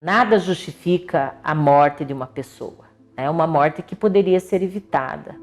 Nada justifica a morte de uma pessoa. É uma morte que poderia ser evitada.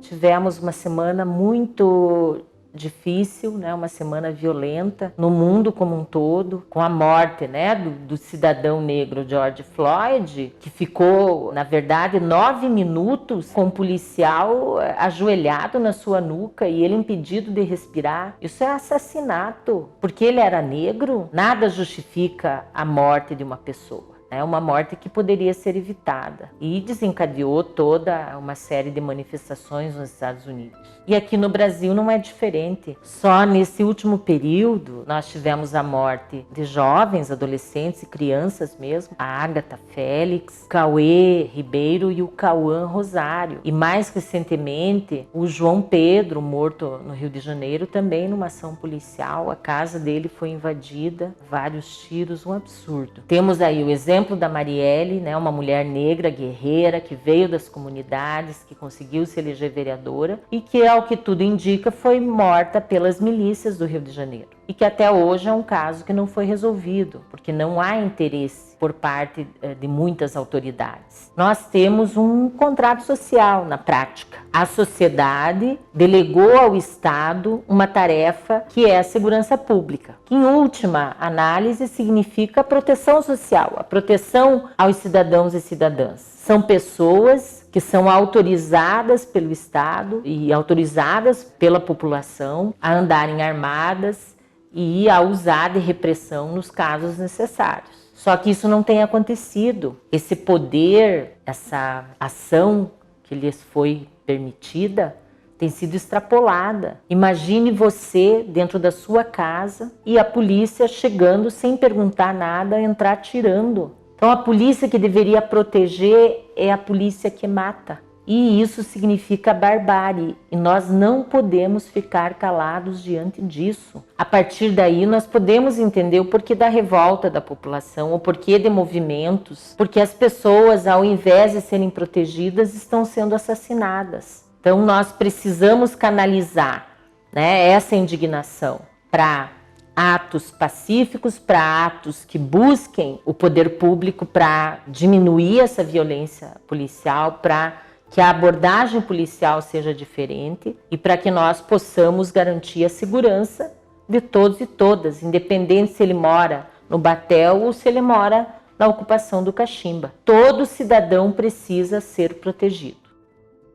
Tivemos uma semana muito difícil, né? Uma semana violenta no mundo como um todo, com a morte, né, do cidadão negro George Floyd, que ficou, na verdade, 9 minutos com um policial ajoelhado na sua nuca e ele impedido de respirar. Isso é assassinato. Porque ele era negro, nada justifica a morte de uma pessoa. É uma morte que poderia ser evitada e desencadeou toda uma série de manifestações nos Estados Unidos. E aqui no Brasil não é diferente. Só nesse último período nós tivemos a morte de jovens, adolescentes e crianças mesmo, a Agatha Félix, o Cauê Ribeiro e o Cauã Rosário. E mais recentemente o João Pedro, morto no Rio de Janeiro, também numa ação policial. A casa dele foi invadida, vários tiros, um absurdo. Temos aí o exemplo da Marielle, né, uma mulher negra, guerreira, que veio das comunidades, que conseguiu se eleger vereadora e que, ao que tudo indica, foi morta pelas milícias do Rio de Janeiro. E que até hoje é um caso que não foi resolvido, porque não há interesse por parte de muitas autoridades. Nós temos um contrato social na prática. A sociedade delegou ao Estado uma tarefa que é a segurança pública, que em última análise significa a proteção social, a proteção aos cidadãos e cidadãs. São pessoas que são autorizadas pelo Estado e autorizadas pela população a andarem armadas e a usar de repressão nos casos necessários. Só que isso não tem acontecido. Esse poder, essa ação que lhes foi permitida, tem sido extrapolada. Imagine você dentro da sua casa e a polícia chegando sem perguntar nada, entrar atirando. Então a polícia que deveria proteger é a polícia que mata. E isso significa barbárie, e nós não podemos ficar calados diante disso. A partir daí nós podemos entender o porquê da revolta da população, o porquê de movimentos, porque as pessoas, ao invés de serem protegidas, estão sendo assassinadas. Então nós precisamos canalizar, né, essa indignação para atos pacíficos, para atos que busquem o poder público para diminuir essa violência policial, para que a abordagem policial seja diferente e para que nós possamos garantir a segurança de todos e todas, independente se ele mora no Batel ou se ele mora na ocupação do Caximba. Todo cidadão precisa ser protegido.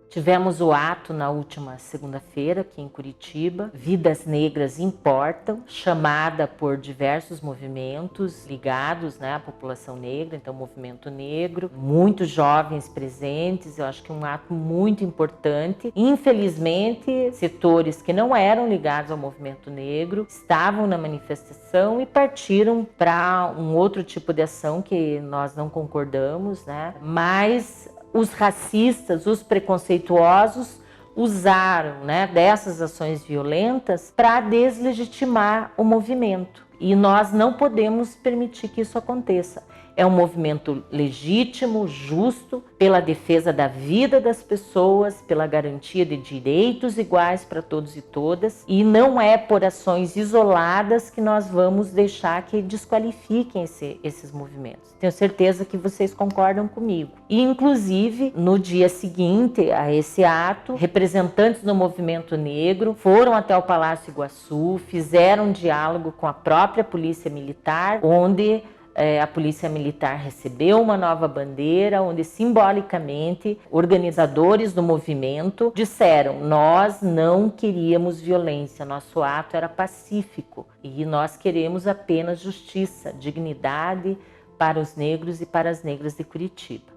Tivemos o ato na última segunda-feira aqui em Curitiba, Vidas Negras Importam, chamada por diversos movimentos ligados, né, à população negra, então movimento negro, muitos jovens presentes, eu acho que um ato muito importante. Infelizmente, setores que não eram ligados ao movimento negro estavam na manifestação e partiram para um outro tipo de ação que nós não concordamos, né, mas os racistas, os preconceituosos usaram, né, dessas ações violentas para deslegitimar o movimento. E nós não podemos permitir que isso aconteça. É um movimento legítimo, justo, pela defesa da vida das pessoas, pela garantia de direitos iguais para todos e todas. E não é por ações isoladas que nós vamos deixar que desqualifiquem esses movimentos. Tenho certeza que vocês concordam comigo. E, inclusive, no dia seguinte a esse ato, representantes do movimento negro foram até o Palácio Iguaçu, fizeram um diálogo com a própria Polícia Militar, onde a Polícia Militar recebeu uma nova bandeira, onde simbolicamente organizadores do movimento disseram: nós não queríamos violência, nosso ato era pacífico e nós queremos apenas justiça, dignidade para os negros e para as negras de Curitiba.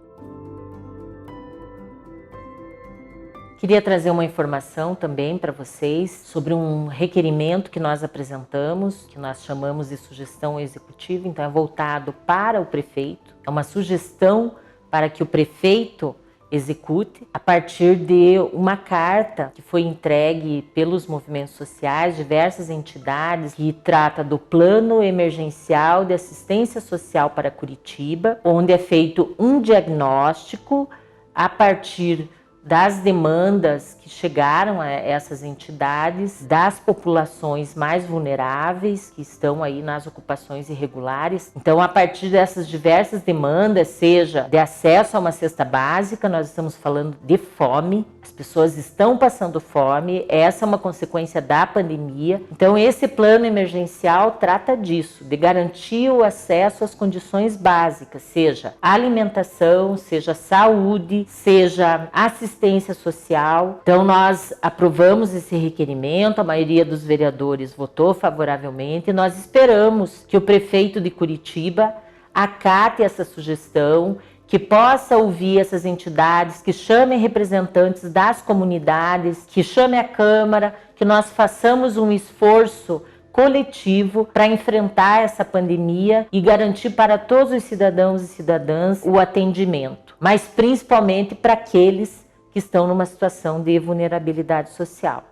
Queria trazer uma informação também para vocês sobre um requerimento que nós apresentamos, que nós chamamos de sugestão executiva, então é voltado para o prefeito. É uma sugestão para que o prefeito execute a partir de uma carta que foi entregue pelos movimentos sociais, diversas entidades, que trata do Plano Emergencial de Assistência Social para Curitiba, onde é feito um diagnóstico a partir das demandas que chegaram a essas entidades, das populações mais vulneráveis que estão aí nas ocupações irregulares. Então, a partir dessas diversas demandas, seja de acesso a uma cesta básica, nós estamos falando de fome, as pessoas estão passando fome, essa é uma consequência da pandemia. Então, esse plano emergencial trata disso, de garantir o acesso às condições básicas, seja alimentação, seja saúde, seja assistência social. Então, nós aprovamos esse requerimento, a maioria dos vereadores votou favoravelmente, e nós esperamos que o prefeito de Curitiba acate essa sugestão, que possa ouvir essas entidades, que chamem representantes das comunidades, que chame a Câmara, que nós façamos um esforço coletivo para enfrentar essa pandemia e garantir para todos os cidadãos e cidadãs o atendimento, mas principalmente para aqueles que estão numa situação de vulnerabilidade social.